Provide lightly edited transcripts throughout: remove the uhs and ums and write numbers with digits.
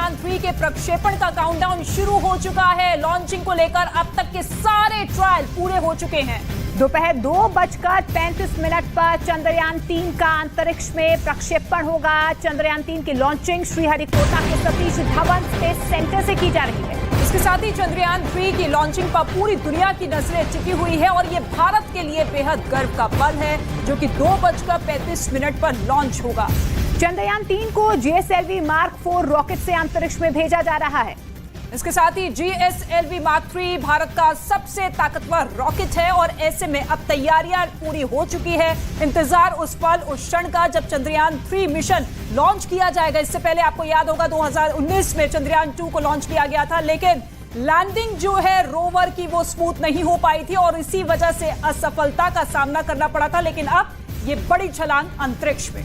चंद्रयान 3 के प्रक्षेपण का काउंटडाउन शुरू हो चुका है। लॉन्चिंग को लेकर अब तक के सारे ट्रायल पूरे हो चुके हैं। दोपहर 2:35 पर चंद्रयान 3 का अंतरिक्ष में प्रक्षेपण होगा। चंद्रयान 3 की लॉन्चिंग श्रीहरिकोटा के सतीश धवन स्पेस सेंटर से की जा रही है। इसके साथ ही चंद्रयान 3 की लॉन्चिंग पर पूरी दुनिया की नजरें टिकी हुई है और ये भारत के लिए बेहद गर्व का पल है, जो कि 2:35 पर लॉन्च होगा। चंद्रयान 3 को GSLV Mark 4 रॉकेट से अंतरिक्ष में भेजा जा रहा है। इसके साथ ही GSLV Mark 3 भारत का सबसे ताकतवर रॉकेट है और ऐसे में अब तैयारियां पूरी हो चुकी है। इंतजार उस पल, उस क्षण का जब चंद्रयान 3 मिशन लॉन्च किया जाएगा। इससे पहले आपको याद होगा 2019 में चंद्रयान 2 को लॉन्च किया गया था, लेकिन लैंडिंग जो है रोवर की वो स्मूथ नहीं हो पाई थी और इसी वजह से असफलता का सामना करना पड़ा था। लेकिन अब ये बड़ी छलांग अंतरिक्ष में।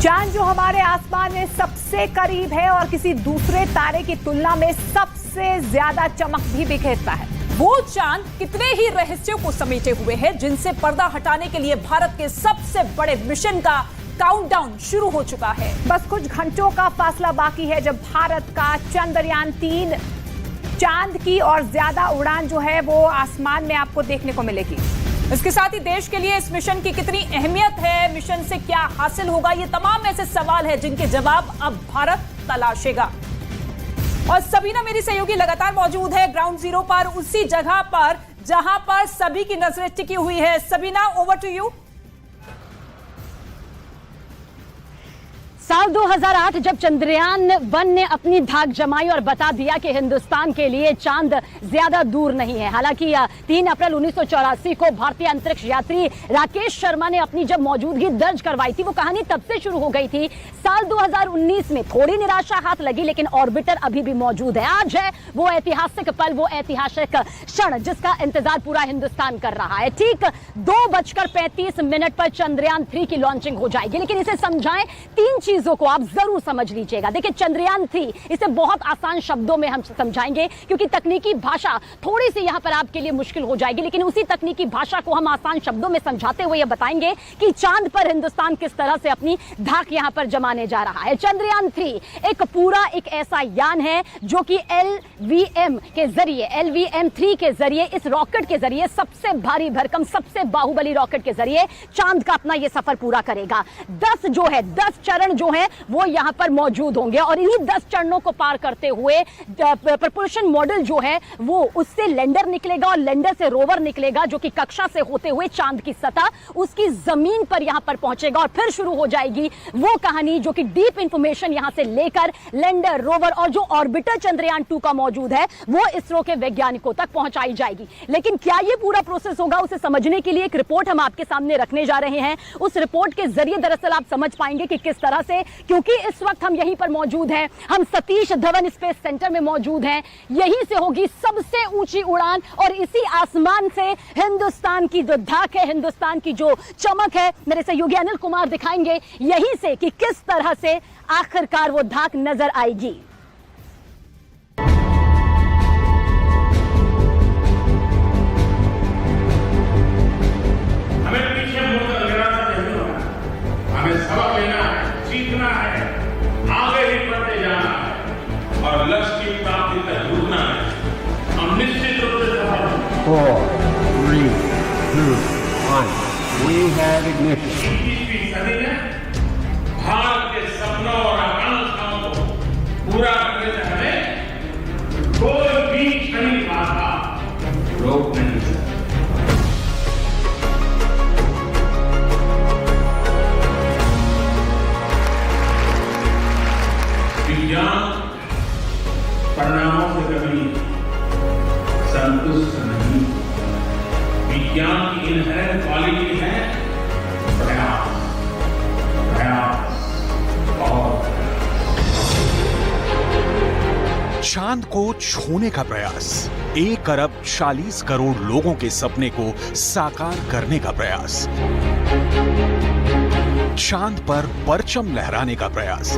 चांद जो हमारे आसमान में सबसे करीब है और किसी दूसरे तारे की तुलना में सबसे ज्यादा चमक भी बिखेरता है, वो चांद कितने ही रहस्यों को समेटे हुए है, जिनसे पर्दा हटाने के लिए भारत के सबसे बड़े मिशन का काउंटडाउन शुरू हो चुका है। बस कुछ घंटों का फासला बाकी है जब भारत का चंद्रयान 3 चांद की और ज्यादा उड़ान जो है वो आसमान में आपको देखने को मिलेगी। इसके साथ ही देश के लिए इस मिशन की कितनी अहमियत है, मिशन से क्या हासिल होगा, ये तमाम ऐसे सवाल हैं जिनके जवाब अब भारत तलाशेगा। और सबीना मेरी सहयोगी लगातार मौजूद है ग्राउंड जीरो पर, उसी जगह पर जहां पर सभी की नजरें टिकी हुई है। Sabina, over to you. साल 2008 जब चंद्रयान 1 ने अपनी धाक जमाई और बता दिया कि हिंदुस्तान के लिए चांद ज्यादा दूर नहीं है। हालांकि 3 अप्रैल 1984 को भारतीय अंतरिक्ष यात्री राकेश शर्मा ने अपनी जब मौजूदगी दर्ज करवाई थी, वो कहानी तब से शुरू हो गई थी। साल 2019 में थोड़ी निराशा हाथ लगी, लेकिन ऑर्बिटर अभी भी मौजूद है। आज है वो ऐतिहासिक पल, वो ऐतिहासिक क्षण जिसका इंतजार पूरा हिंदुस्तान कर रहा है। ठीक 2:35 पर चंद्रयान 3 की लॉन्चिंग हो जाएगी, लेकिन इसे समझाएं 3 चीजों को आप जरूर समझ लीजिएगा। देखिए, चंद्रयान 3 इसे बहुत आसान शब्दों में हम समझाएंगे, क्योंकि तकनीकी भाषा थोड़ी सी यहां पर आपके लिए मुश्किल हो जाएगी, लेकिन उसी तकनीकी भाषा को हम आसान शब्दों में समझाते हुए यह बताएंगे कि चांद पर हिंदुस्तान किस तरह से अपनी धाक यहां पर जमाने जा रहा है। चंद्रयान 3 एक ऐसा यान है जो कि LVM के जरिए, LVM-3 के जरिए, इस रॉकेट के जरिए, सबसे भारी भरकम, सबसे बाहुबली रॉकेट के जरिए चांद का अपना यह सफर पूरा करेगा। 10 चरण जो है वो यहां पर मौजूद होंगे और इन्हीं 10 चरणों को पार करते हुए प्रपल्शन मॉडल जो है वो उससे लैंडर निकलेगा और लैंडर से रोवर निकलेगा, जो कि कक्षा से होते हुए चांद की सतह, उसकी जमीन पर यहां पर पहुंचेगा और फिर शुरू हो जाएगी वो कहानी जो कि डीप इंफॉर्मेशन यहां से लेकर लैंडर, रोवर और जो ऑर्बिटर चंद्रयान 2 का मौजूद है वो इसरो के वैज्ञानिकों तक पहुंचाई जाएगी। लेकिन क्या ये पूरा प्रोसेस होगा, उसे समझने के लिए एक रिपोर्ट हम आपके सामने रखने जा रहे हैं। उस रिपोर्ट के जरिए दरअसल आप समझ पाएंगे कि किस तरह से, क्योंकि इस वक्त हम यहीं पर मौजूद हैं, हम सतीश धवन स्पेस सेंटर में मौजूद हैं, यहीं से होगी सबसे ऊंची उड़ान और इसी आसमान से हिंदुस्तान की जो धाक है, हिंदुस्तान की जो चमक है, मेरे सहयोगी अनिल कुमार दिखाएंगे यहीं से कि किस तरह से आखिरकार वो धाक नजर आएगी। सबक लेना है, सीखना है, आगे ही बढ़ते जाना है और लक्ष्य की प्राप्ति तक रुकना है। हम निश्चित रूप से सफल होंगे। 4, 3, 2, 1. We have ignition. 21वीं सदी में भारत के सपनों और आकांक्षाओं को पूरा करने से हमें कोई भी क्षणिक बाधा रोक नहीं सकता। विज्ञान परिणामों से कभी संतुष्ट नहीं। विज्ञान की इनहेरेंट क्वालिटी है प्रयास, प्रयास और चांद को छूने का प्रयास, 1 अरब 40 करोड़ लोगों के सपने को साकार करने का प्रयास, चांद पर परचम लहराने का प्रयास।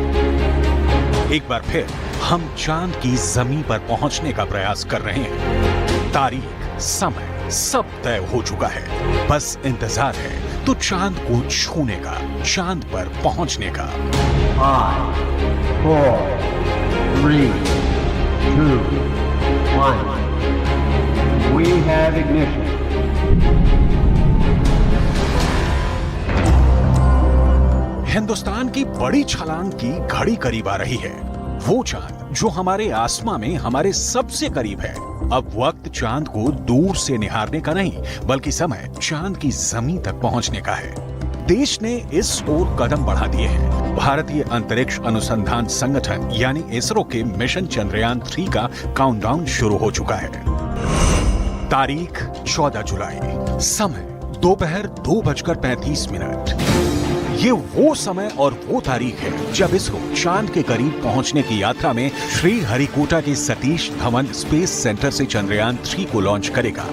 एक बार फिर हम चांद की जमीन पर पहुंचने का प्रयास कर रहे हैं। तारीख, समय, सब तय हो चुका है, बस इंतजार है तो चांद को छूने का, चांद पर पहुंचने का। 5, 4, 3, 2, 1. We have ignition. हिंदुस्तान की बड़ी छलांग की घड़ी करीब आ रही है। वो चांद जो हमारे आसमां में हमारे सबसे करीब है। अब वक्त चांद को दूर से निहारने का नहीं, बल्कि समय चांद की जमीन तक पहुंचने का है। देश ने इस ओर कदम बढ़ा दिए हैं। भारतीय अंतरिक्ष अनुसंधान संगठन यानी इसरो के मिशन चंद्रयान 3 का काउंटडाउन शुरू हो चुका है। तारीख 14 जुलाई, समय दोपहर 2:35। ये वो समय और वो तारीख है जब इसरो चांद के करीब पहुंचने की यात्रा में श्रीहरिकोटा के सतीश धवन स्पेस सेंटर से चंद्रयान 3 को लॉन्च करेगा।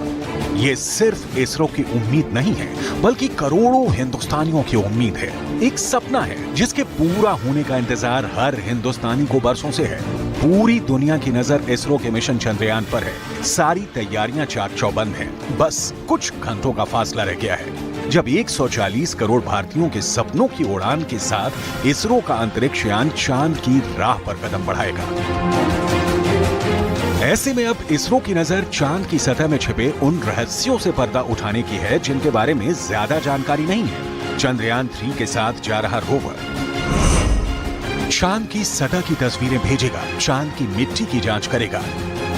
ये सिर्फ इसरो की उम्मीद नहीं है, बल्कि करोड़ों हिंदुस्तानियों की उम्मीद है। एक सपना है जिसके पूरा होने का इंतजार हर हिंदुस्तानी को बरसों से है। पूरी दुनिया की नजर इसरो के मिशन चंद्रयान पर है। सारी तैयारियां चाक चौबंद हैं। बस कुछ घंटों का फासला रह गया है जब 140 करोड़ भारतीयों के सपनों की उड़ान के साथ इसरो का अंतरिक्ष यान चांद की राह पर कदम बढ़ाएगा। ऐसे में अब इसरो की नजर चांद की सतह में छिपे उन रहस्यों से पर्दा उठाने की है जिनके बारे में ज्यादा जानकारी नहीं है। चंद्रयान 3 के साथ जा रहा रोवर चांद की सतह की तस्वीरें भेजेगा, चांद की मिट्टी की जांच करेगा,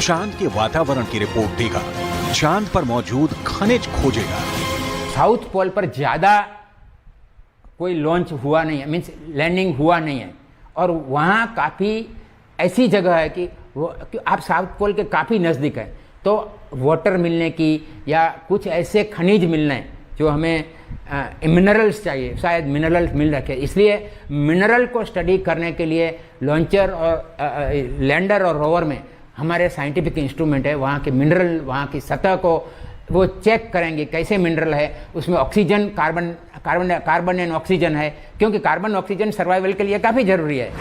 चांद के वातावरण की रिपोर्ट देगा, चांद पर मौजूद खनिज खोजेगा। साउथ पोल पर ज़्यादा कोई लॉन्च हुआ नहीं है, मीन्स लैंडिंग हुआ नहीं है, और वहाँ काफ़ी ऐसी जगह है कि आप साउथ पोल के काफ़ी नज़दीक हैं, तो वाटर मिलने की या कुछ ऐसे खनिज मिलने जो हमें मिनरल्स चाहिए, शायद मिनरल्स मिल रखे, इसलिए मिनरल को स्टडी करने के लिए लॉन्चर और लैंडर और रोवर में हमारे साइंटिफिक इंस्ट्रूमेंट है। वहाँ के मिनरल, वहाँ की सतह को वो चेक करेंगे कैसे मिनरल है, उसमें ऑक्सीजन, कार्बन एंड ऑक्सीजन है, क्योंकि कार्बन ऑक्सीजन सर्वाइवल के लिए काफ़ी जरूरी है।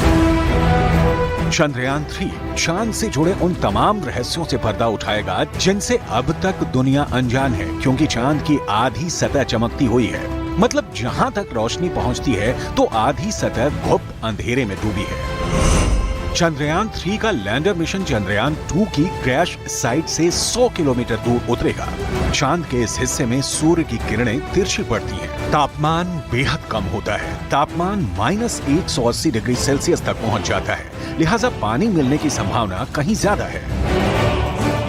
चंद्रयान 3 चांद से जुड़े उन तमाम रहस्यों से पर्दा उठाएगा जिनसे अब तक दुनिया अनजान है, क्योंकि चांद की आधी सतह चमकती हुई है। मतलब जहां तक रोशनी पहुंचती है तो आधी सतह गुप्त अंधेरे में डूबी है। चंद्रयान 3 का लैंडर मिशन चंद्रयान 2 की क्रैश साइट से 100 किलोमीटर दूर उतरेगा। चांद के इस हिस्से में सूर्य की किरणें तिरछी पड़ती हैं। तापमान बेहद कम होता है। तापमान -180 डिग्री सेल्सियस तक पहुंच जाता है, लिहाजा पानी मिलने की संभावना कहीं ज्यादा है।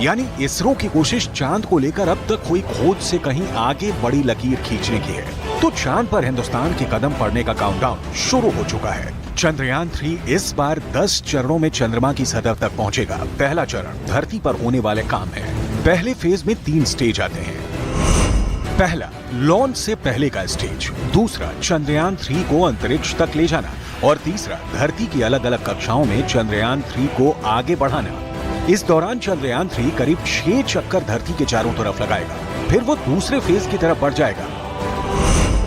यानी इसरो की कोशिश चांद को लेकर अब तक हुई खोज से कहीं आगे बड़ी लकीर खींचने की है। तो चांद पर हिंदुस्तान के कदम पड़ने का काउंटडाउन शुरू हो चुका है। चंद्रयान 3 इस बार 10 चरणों में चंद्रमा की सतह तक पहुंचेगा। पहला चरण धरती पर होने वाले काम है। पहले फेज में 3 स्टेज आते हैं। पहला, लॉन्च से पहले का स्टेज। दूसरा, चंद्रयान 3 को अंतरिक्ष तक ले जाना, और तीसरा, धरती की अलग अलग कक्षाओं में चंद्रयान 3 को आगे बढ़ाना। इस दौरान चंद्रयान 3 करीब 6 चक्कर धरती के चारों तरफ लगाएगा, फिर वो दूसरे फेज की तरफ बढ़ जाएगा।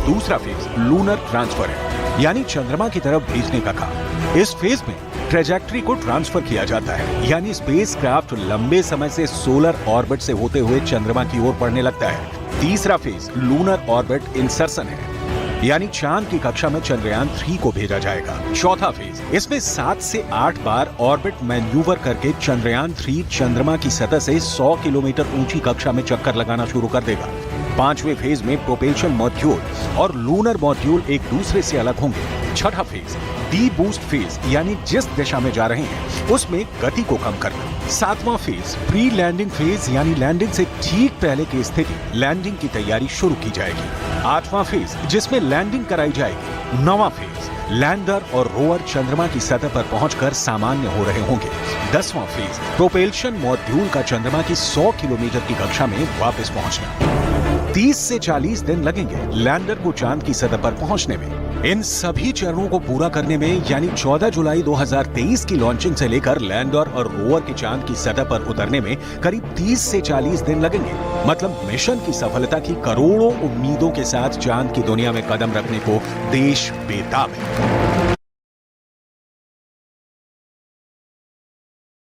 दूसरा फेज लूनर ट्रांसफर है, यानी चंद्रमा की तरफ भेजने का काम। इस फेज में ट्रेजेक्टरी को ट्रांसफर किया जाता है, यानी स्पेसक्राफ्ट लंबे समय से सोलर ऑर्बिट से होते हुए चंद्रमा की ओर बढ़ने लगता है। तीसरा फेज लूनर ऑर्बिट इंसर्शन है, यानी चांद की कक्षा में चंद्रयान 3 को भेजा जाएगा। चौथा फेज, इसमें 7 से 8 बार ऑर्बिट मैन्यूवर करके चंद्रयान 3 चंद्रमा की सतह से 100 किलोमीटर ऊंची कक्षा में चक्कर लगाना शुरू कर देगा। पांचवें फेज में प्रोपेल्शन मॉड्यूल और लूनर मॉड्यूल एक दूसरे से अलग होंगे। छठा फेज डी बूस्ट फेज, यानी जिस दिशा में जा रहे हैं उसमें गति को कम करना। सातवां फेज प्री लैंडिंग फेज, यानी लैंडिंग से ठीक पहले की स्थिति, लैंडिंग की तैयारी शुरू की जाएगी। आठवां फेज, जिसमें लैंडिंग कराई जाएगी। नौवां फेज, लैंडर और रोवर चंद्रमा की सतह पर पहुंचकर सामान्य हो रहे होंगे। 10वां फेज, प्रोपेल्शन मॉड्यूल का चंद्रमा की 100 किलोमीटर की कक्षा में वापस पहुंचना। 30 से 40 दिन लगेंगे लैंडर को चांद की सतह पर पहुंचने में। इन सभी चरणों को पूरा करने में, यानी 14 जुलाई 2023 की लॉन्चिंग से लेकर लैंडर और रोवर के चांद की सतह पर उतरने में करीब 30 से 40 दिन लगेंगे। मतलब मिशन की सफलता की करोड़ों उम्मीदों के साथ चांद की दुनिया में कदम रखने को देश बेताब है।